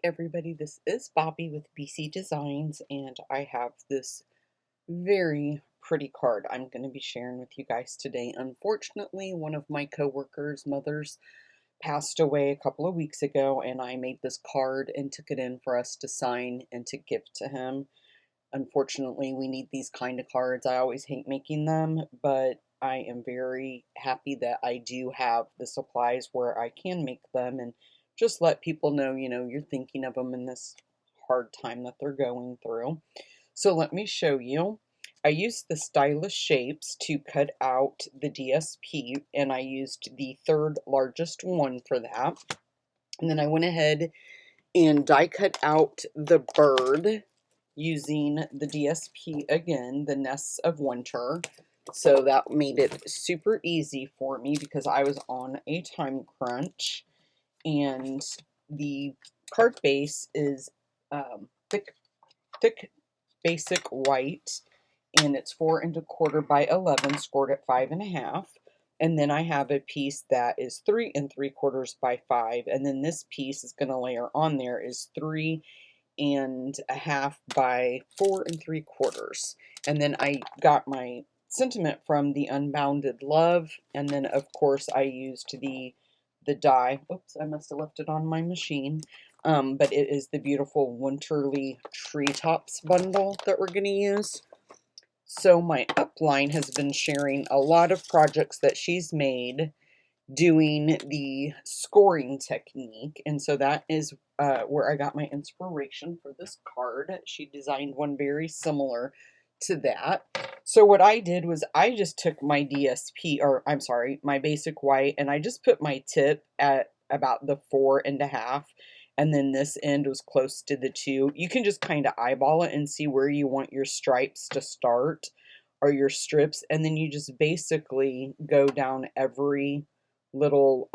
Everybody, this is Bobby with BC Designs, and I have this very pretty card I'm going to be sharing with you guys today. Unfortunately, one of my coworkers' mothers passed away a couple of weeks ago, and I made this card and took it in for us to sign and to give to him. Unfortunately, we need these kind of cards. I always hate making them, but I am very happy that I do have the supplies where I can make them and just let people know, you're thinking of them in this hard time that they're going through. So let me show you. I used the stylus shapes to cut out the DSP, and I used the third largest one for that. And then I went ahead and die cut out the bird using the DSP again, the Nests of Winter. So that made it super easy for me because I was on a time crunch. And the card base is thick basic white, and it's 4¼ by 11, scored at 5½. And then I have a piece that is 3¾ by 5, and then this piece is going to layer on there is 3½ by 4¾ and then I got my sentiment from the Unbounded Love, and then of course I used the die. Oops, I must have left it on my machine. But it is the beautiful Winterly Treetops bundle that we're going to use. So my upline has been sharing a lot of projects that she's made doing the scoring technique, and so that is where I got my inspiration for this card. She designed one very similar to that. So what I did was I just took my DSP, or I'm sorry, my basic white, and I just put my tip at about the 4½, and then this end was close to the 2. You can just kind of eyeball it and see where you want your stripes to start or your strips, and then you just basically go down every little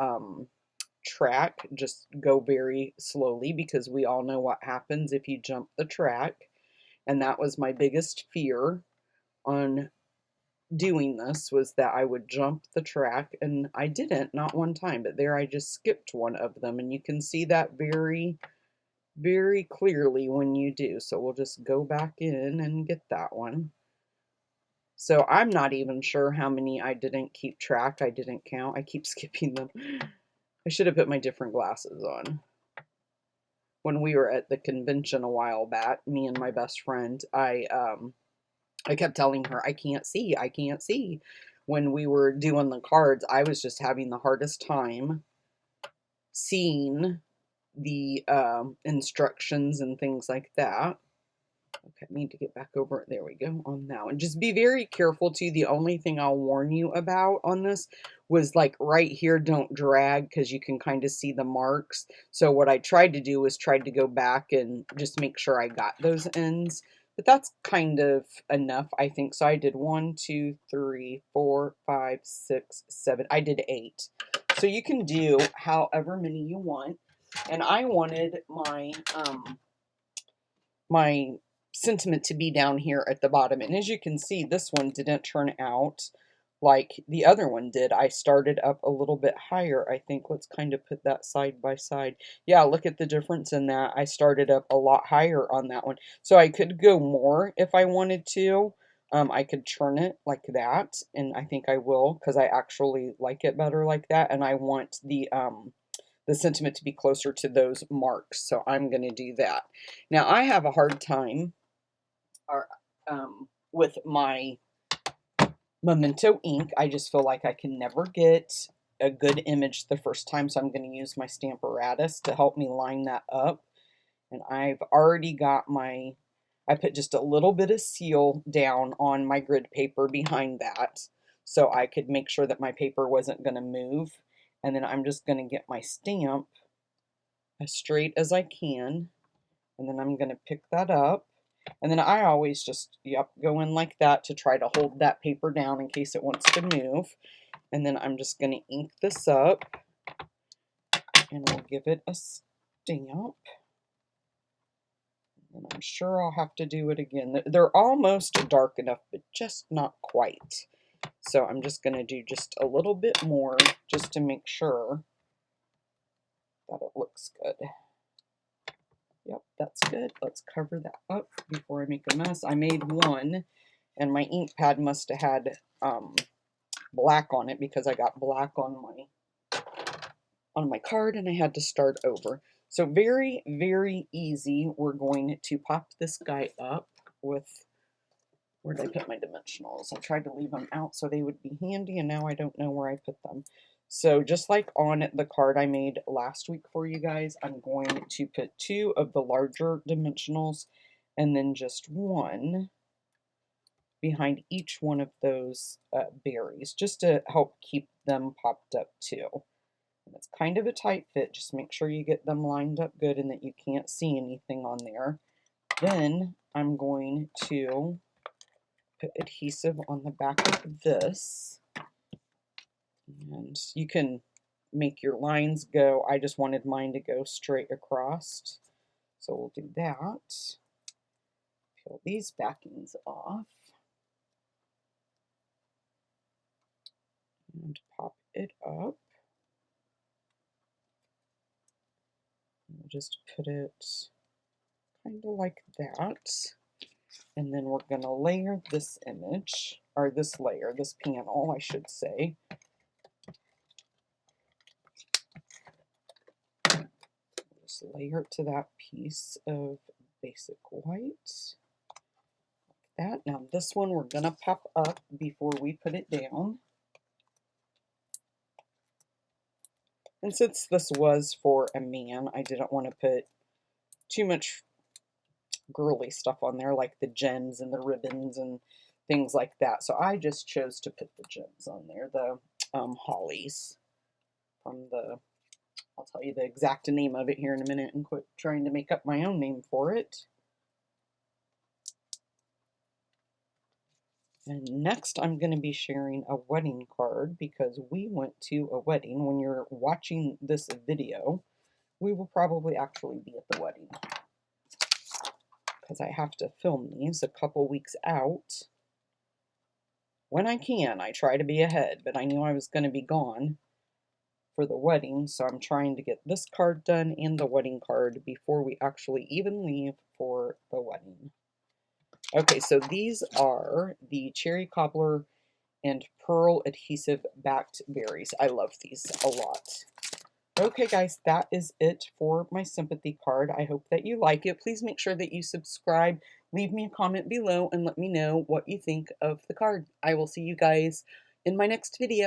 track. Just go very slowly because we all know what happens if you jump the track, and that was my biggest fear on doing this, was that I would jump the track, and I didn't, not one time, but there I just skipped one of them, and you can see that very clearly when you do. So we'll just go back in and get that one. So I'm not even sure how many I didn't keep track. I didn't count. I keep skipping them. I should have put my different glasses on. When we were at the convention a while back, me and my best friend, I kept telling her, I can't see, I can't see. When we were doing the cards, I was just having the hardest time seeing the instructions and things like that. Okay, I need to get back over it. There we go on now. And just be very careful too. The only thing I'll warn you about on this was like right here, don't drag, because you can kind of see the marks. So what I tried to do was tried to go back and just make sure I got those ends. But that's kind of enough, I think. So I did 1, 2, 3, 4, 5, 6, 7. I did 8. So you can do however many you want. And I wanted my sentiment to be down here at the bottom. And as you can see, this one didn't turn out like the other one did. I started up a little bit higher, I think. Let's kind of put that side by side. Yeah, look at the difference in that. I started up a lot higher on that one. So I could go more if I wanted to. I could turn it like that, and I think I will, because I actually like it better like that, and I want the sentiment to be closer to those marks. So I'm going to do that. Now I have a hard time with my Memento ink. I just feel like I can never get a good image the first time, so I'm going to use my Stamparatus to help me line that up. And I've already got I put just a little bit of seal down on my grid paper behind that, so I could make sure that my paper wasn't going to move. And then I'm just going to get my stamp as straight as I can, and then I'm going to pick that up. And then I always just, go in like that to try to hold that paper down in case it wants to move. And then I'm just going to ink this up, and we'll give it a stamp. And I'm sure I'll have to do it again. They're almost dark enough, but just not quite. So I'm just going to do just a little bit more just to make sure that it looks good. Yep, that's good. Let's cover that up before I make a mess. I made one, and my ink pad must have had black on it because I got black on my card and I had to start over. So very, very easy. We're going to pop this guy up with, where did I put my dimensionals? I tried to leave them out so they would be handy, and now I don't know where I put them. So just like on the card I made last week for you guys, I'm going to put 2 of the larger dimensionals and then just 1 behind each one of those berries, just to help keep them popped up too. And it's kind of a tight fit, just make sure you get them lined up good and that you can't see anything on there. Then I'm going to put adhesive on the back of this, and you can make your lines go. I just wanted mine to go straight across, so we'll do that. Peel these backings off and pop it up. We'll just put it kind of like that. And then we're going to layer this image, or this layer, this panel, I should say. Just layer it to that piece of basic white. Like that. Now this one we're going to pop up before we put it down. And since this was for a man, I didn't want to put too much girly stuff on there, like the gems and the ribbons and things like that. So I just chose to put the gems on there, the hollies from the, I'll tell you the exact name of it here in a minute and quit trying to make up my own name for it. And next I'm going to be sharing a wedding card because we went to a wedding. When you're watching this video, we will probably actually be at the wedding, because I have to film these a couple weeks out. When I can, I try to be ahead, but I knew I was going to be gone for the wedding, so I'm trying to get this card done and the wedding card before we actually even leave for the wedding. Okay, so these are the cherry cobbler and pearl adhesive backed berries. I love these a lot. Okay, guys, that is it for my sympathy card. I hope that you like it. Please make sure that you subscribe, leave me a comment below, and let me know what you think of the card. I will see you guys in my next video.